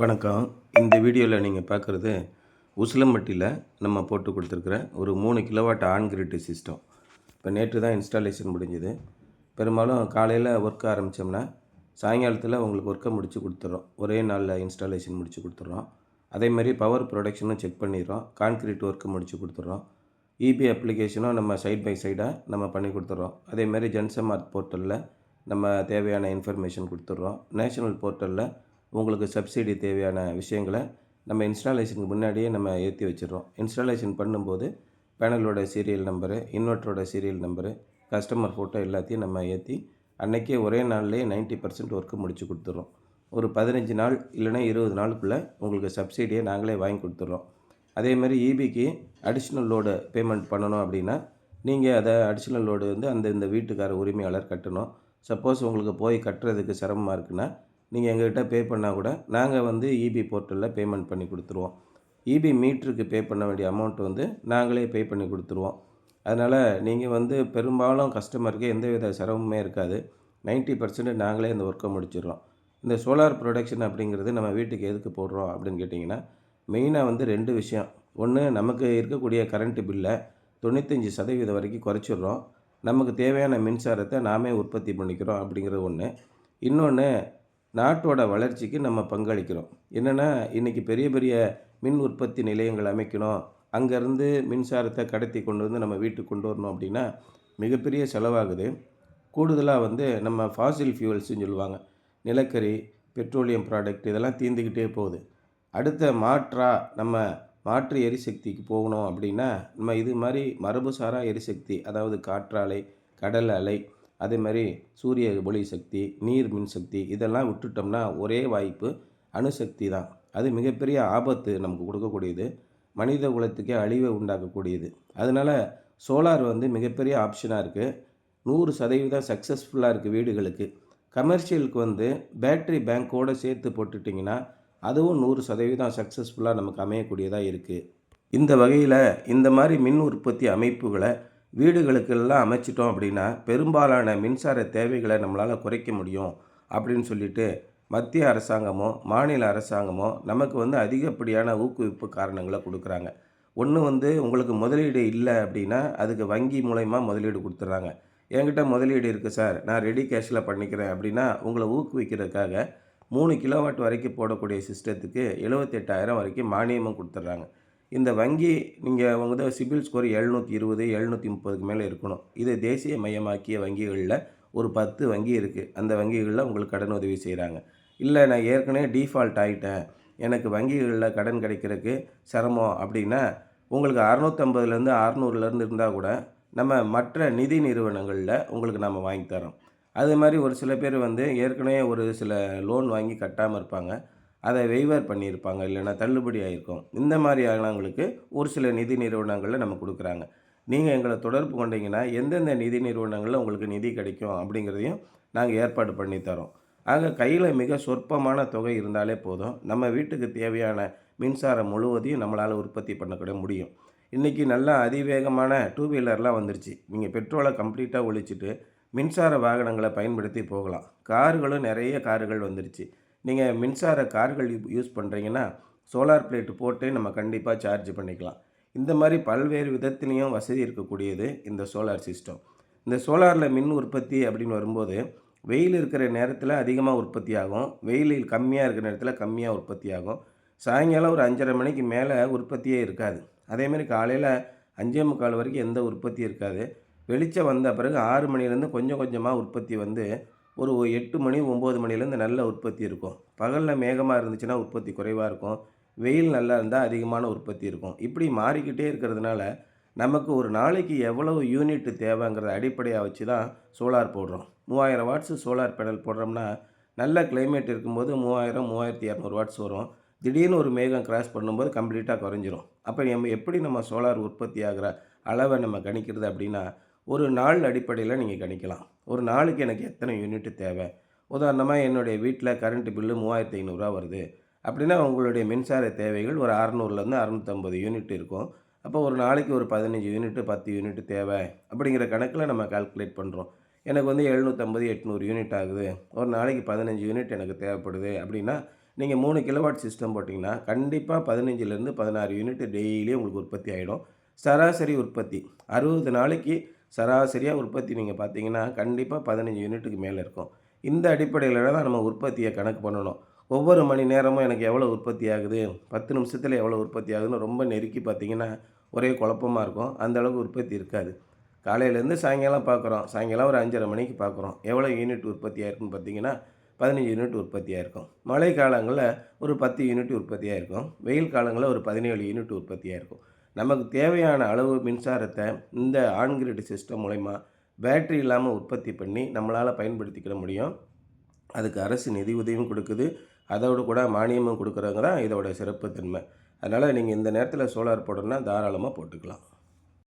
வணக்கம். இந்த வீடியோவில் நீங்கள் பார்க்குறது உசிலம்பட்டியில் நம்ம போட்டு கொடுத்துருக்குற ஒரு 3 கிலோவாட் ஆன் கிரிட் சிஸ்டம். இப்போ நேற்று தான் இன்ஸ்டாலேஷன் முடிஞ்சுது. பெரும்பாலும் காலையில் ஒர்க் ஆரம்பித்தோம்னா சாயங்காலத்தில் உங்களுக்கு ஒர்க்கை முடித்து கொடுத்துட்றோம். ஒரே நாளில் இன்ஸ்டாலேஷன் முடித்து கொடுத்துட்றோம். அதேமாதிரி பவர் ப்ரொடக்ஷனும் செக் பண்ணிடுறோம். கான்கிரீட் ஒர்க்கு முடித்து கொடுத்துட்றோம். இபி அப்ளிகேஷனும் நம்ம சைட் பை சைடாக நம்ம பண்ணி கொடுத்துட்றோம். அதேமாதிரி ஜன்சமார்ட் போர்ட்டலில் நம்ம தேவையான இன்ஃபர்மேஷன் கொடுத்துட்றோம். நேஷனல் போர்ட்டலில் உங்களுக்கு சப்சிடி தேவையான விஷயங்களை நம்ம இன்ஸ்டாலேஷனுக்கு முன்னாடியே நம்ம ஏற்றி வச்சிடுறோம். இன்ஸ்டாலேஷன் பண்ணும்போது பேனலோட சீரியல் நம்பரு, இன்வெர்ட்டரோட சீரியல் நம்பரு, கஸ்டமர் ஃபோட்டோ எல்லாத்தையும் நம்ம ஏற்றி அன்றைக்கே ஒரே நாள்லேயே 90% ஒர்க்கு முடித்து கொடுத்துட்றோம். ஒரு 15 நாள் இல்லைனா 20 நாளுக்குள்ளே உங்களுக்கு சப்சிடியை நாங்களே வாங்கி கொடுத்துட்றோம். அதேமாதிரி இபிக்கு அடிஷ்னல் லோடு பேமெண்ட் பண்ணணும் அப்படின்னா நீங்கள் அதை அடிஷ்னல் லோடு இந்த வீட்டுக்கார உரிமையாளர் கட்டணும். சப்போஸ் உங்களுக்கு போய் கட்டுறதுக்கு சிரமமாக இருக்குன்னா நீங்கள் எங்கள்கிட்ட பே பண்ணால் கூட நாங்கள் இபி போர்ட்டலில் பேமெண்ட் பண்ணி கொடுத்துருவோம். இபி மீட்டருக்கு பே பண்ண வேண்டிய அமௌண்ட் நாங்களே பே பண்ணி கொடுத்துருவோம். அதனால் நீங்கள் பெரும்பாலும் கஸ்டமருக்கு எந்தவித சிரமமே இருக்காது. 90% நாங்களே இந்த ஒர்க்கை முடிச்சிடுறோம். இந்த சோலார் ப்ரொடக்ஷன் அப்படிங்கிறது நம்ம வீட்டுக்கு எதுக்கு போடுறோம் அப்படின்னு கேட்டிங்கன்னா, மெயினாக 2 விஷயம். ஒன்று, நமக்கு இருக்கக்கூடிய கரண்ட்டு பில்லை 95% வரைக்கும் குறைச்சிடுறோம். நமக்கு தேவையான மின்சாரத்தை நாமே உற்பத்தி பண்ணிக்கிறோம் அப்படிங்கிறது ஒன்று. இன்னொன்று, நாட்டோட வளர்ச்சிக்கு நம்ம பங்களிக்கிறோம். என்னென்னா, இன்றைக்கி பெரிய பெரிய மின் உற்பத்தி நிலையங்கள் அமைக்கணும், அங்கேருந்து மின்சாரத்தை கடத்தி கொண்டு நம்ம வீட்டுக்கு கொண்டு வரணும் அப்படின்னா மிகப்பெரிய செலவாகுது. கூடுதலாக நம்ம ஃபாசில் ஃபியூவல்ஸ்ன்னு சொல்லுவாங்க, நிலக்கரி, பெட்ரோலியம் ப்ராடக்ட் இதெல்லாம் தீர்ந்துக்கிட்டே போகுது. அடுத்த நம்ம மாற்று எரிசக்திக்கு போகணும் அப்படின்னா நம்ம இது மாதிரி மரபுசாரா எரிசக்தி, அதாவது காற்றாலை, கடல் அலை, அதே மாதிரி சூரிய ஒளி சக்தி, நீர் மின்சக்தி இதெல்லாம் விட்டுட்டோம்னா ஒரே வாய்ப்பு அணுசக்தி தான். அது மிகப்பெரிய ஆபத்து நமக்கு கொடுக்கக்கூடியது, மனித குலத்துக்கே அழிவை உண்டாக்கக்கூடியது. அதனால் சோலார் மிகப்பெரிய ஆப்ஷனாக இருக்குது. 100% சக்ஸஸ்ஃபுல்லாக இருக்குது வீடுகளுக்கு. கமர்ஷியலுக்கு பேட்ரி பேங்க்கோடு சேர்த்து போட்டுட்டிங்கன்னா அதுவும் 100% சக்ஸஸ்ஃபுல்லாக நமக்கு அமையக்கூடியதாக இருக்குது. இந்த வகையில் இந்த மாதிரி மின் உற்பத்தி அமைப்புகளை வீடுகளுக்கெல்லாம் அமைச்சிட்டோம் அப்படின்னா பெரும்பாலான மின்சார தேவைகளை நம்மளால் குறைக்க முடியும் அப்படின்னு சொல்லிட்டு மத்திய அரசாங்கமோ மாநில அரசாங்கமோ நமக்கு அதிகப்படியான ஊக்குவிப்பு காரணங்களை கொடுக்குறாங்க. ஒன்று உங்களுக்கு முதலீடு இல்லை அப்படின்னா அதுக்கு வங்கி மூலயமா முதலீடு கொடுத்துட்றாங்க. என்கிட்ட முதலீடு இருக்குது சார், நான் ரெடி கேஷில் பண்ணிக்கிறேன் அப்படின்னா உங்களை ஊக்குவிக்கிறதுக்காக 3 கிலோவாட் வரைக்கும் போடக்கூடிய சிஸ்டத்துக்கு 78,000 வரைக்கும் மானியமும் கொடுத்துட்றாங்க. இந்த வங்கி நீங்கள் சிபில் ஸ்கோர் 720 730க்கு மேலே இருக்கணும். இது தேசிய மையமாக்கிய வங்கிகளில் ஒரு 10 வங்கி இருக்குது. அந்த வங்கிகளில் உங்களுக்கு கடன் உதவி செய்கிறாங்க. இல்லை, நான் ஏற்கனவே டீஃபால்ட் ஆகிட்டேன், எனக்கு வங்கிகளில் கடன் கிடைக்கிறதுக்கு சிரமம் அப்படின்னா உங்களுக்கு 650லேருந்து 600லேருந்து இருந்தால் கூட நம்ம மற்ற நிதி நிறுவனங்களில் உங்களுக்கு நம்ம வாங்கி தரோம். அது மாதிரி ஒரு சில பேர் ஏற்கனவே ஒரு சில லோன் வாங்கி கட்டாமல் இருப்பாங்க, அதை வெய்வர் பண்ணியிருப்பாங்க, இல்லைன்னா தள்ளுபடி ஆகிருக்கும். இந்த மாதிரியானவங்களுக்கு ஒரு சில நிதி நிறுவனங்களில் நம்ம கொடுக்குறாங்க. நீங்கள் எங்களை தொடர்பு கொண்டீங்கன்னா எந்தெந்த நிதி நிறுவனங்களில் உங்களுக்கு நிதி கிடைக்கும் அப்படிங்கிறதையும் நாங்கள் ஏற்பாடு பண்ணி தரோம். ஆக கையில் மிக சொற்பமான தொகை இருந்தாலே போதும், நம்ம வீட்டுக்கு தேவையான மின்சாரம் முழுவதையும் நம்மளால் உற்பத்தி பண்ணக்கூட முடியும். இன்றைக்கி நல்லா அதிவேகமான 2 வீலர்லாம் வந்துருச்சு. நீங்கள் பெட்ரோலை கம்ப்ளீட்டாக ஒழிச்சிட்டு மின்சார வாகனங்களை பயன்படுத்தி போகலாம். கார்களும் நிறைய கார்கள் வந்துருச்சு. நீங்கள் மின்சார கார்கள் யூஸ் பண்ணுறீங்கன்னா சோலார் பிளேட்டு போட்டு நம்ம கண்டிப்பாக சார்ஜ் பண்ணிக்கலாம். இந்த மாதிரி பல்வேறு விதத்துலேயும் வசதி இருக்கக்கூடியது இந்த சோலார் சிஸ்டம். இந்த சோலாரில் மின் உற்பத்தி அப்படின்னு வரும்போது வெயில் இருக்கிற நேரத்தில் அதிகமாக உற்பத்தி ஆகும், வெயில் கம்மியாக இருக்கிற நேரத்தில் கம்மியாக உற்பத்தி ஆகும். சாயங்காலம் ஒரு 5:30 மணிக்கு மேலே உற்பத்தியே இருக்காது. அதேமாதிரி காலையில் 5:45 வரைக்கும் எந்த உற்பத்தியும் இருக்காது. வெளிச்சம் வந்த பிறகு 6 மணிலேருந்து கொஞ்சம் கொஞ்சமாக உற்பத்தி ஒரு 8 மணி 9 மணிலேருந்து நல்ல உற்பத்தி இருக்கும். பகலில் மேகமாக இருந்துச்சுன்னா உற்பத்தி குறைவாக இருக்கும், வெயில் நல்லா இருந்தால் அதிகமான உற்பத்தி இருக்கும். இப்படி மாறிக்கிட்டே இருக்கிறதுனால நமக்கு ஒரு நாளைக்கு எவ்வளவு யூனிட் தேவைங்கிறத அடிப்படையாக வச்சு தான் சோலார் போடுறோம். 3000 வாட்ஸு சோலார் பேனல் போடுறோம்னா நல்ல கிளைமேட் இருக்கும்போது 3000 3200 வாட்ஸ் வரும். திடீர்னு ஒரு மேகம் கிராஸ் பண்ணும்போது கம்ப்ளீட்டாக குறைஞ்சிரும். அப்போ நம்ம சோலார் உற்பத்தி ஆகிற அளவை நம்ம கணிக்கிறது அப்படின்னா ஒரு நாள் அடிப்படையில் நீங்கள் கணிக்கலாம். ஒரு நாளைக்கு எனக்கு எத்தனை யூனிட் தேவை. உதாரணமாக என்னுடைய வீட்டில் கரண்ட்டு பில்லு 3500 வருது அப்படின்னா உங்களுடைய மின்சார தேவைகள் ஒரு 600லேருந்து 650 யூனிட் இருக்கும். அப்போ ஒரு நாளைக்கு ஒரு 15 யூனிட்டு 10 யூனிட் தேவை அப்படிங்கிற கணக்கில் நம்ம கால்குலேட் பண்ணுறோம். எனக்கு 750 800 யூனிட் ஆகுது, ஒரு நாளைக்கு 15 யூனிட் எனக்கு தேவைப்படுது அப்படின்னா நீங்கள் 3 கிலோவாட் சிஸ்டம் போட்டிங்கன்னா கண்டிப்பாக 15லேருந்து 16 யூனிட் டெய்லியும் உங்களுக்கு உற்பத்தி ஆகிடும். சராசரி உற்பத்தி 60 நாளைக்கு சராசரியாக உற்பத்தி நீங்கள் பார்த்தீங்கன்னா கண்டிப்பாக 15 யூனிட்டுக்கு மேலே இருக்கும். இந்த அடிப்படையில் தான் நம்ம உற்பத்தியை கணக்கு பண்ணணும். ஒவ்வொரு மணி நேரமும் எனக்கு எவ்வளோ உற்பத்தி ஆகுது, 10 நிமிஷத்தில் எவ்வளோ உற்பத்தி ஆகுதுன்னு ரொம்ப நெருக்கி பார்த்தீங்கன்னா ஒரே குழப்பமாக இருக்கும். அந்த அளவுக்கு உற்பத்தி இருக்காது. காலையிலேருந்து சாயங்காலம் பார்க்குறோம். சாயங்காலம் ஒரு 5:30 மணிக்கு பார்க்குறோம். எவ்வளோ யூனிட் உற்பத்தி ஆயிருக்குன்னு பார்த்தீங்கன்னா 15 யூனிட் உற்பத்தி ஆயிருக்கும். மழை காலங்களில் ஒரு 10 யூனிட் உற்பத்தி ஆயிருக்கும். வெயில் காலங்களில் ஒரு 17 யூனிட் உற்பத்தி ஆயிருக்கும். நமக்கு தேவையான அளவு மின்சாரத்தை இந்த ஆன் கிரிட் சிஸ்டம் மூலயமா பேட்டரி இல்லாமல் உற்பத்தி பண்ணி நம்மளால் பயன்படுத்திக்கிட முடியும். அதுக்கு அரசு நிதி உதவியும் கொடுக்குது. அதோடு கூட மானியமும் கொடுக்குறாங்க தான் இதோட சிறப்பு தன்மை. அதனால் நீங்கள் இந்த நேரத்தில் சோலார் போடணுன்னா தாராளமாக போட்டுக்கலாம்.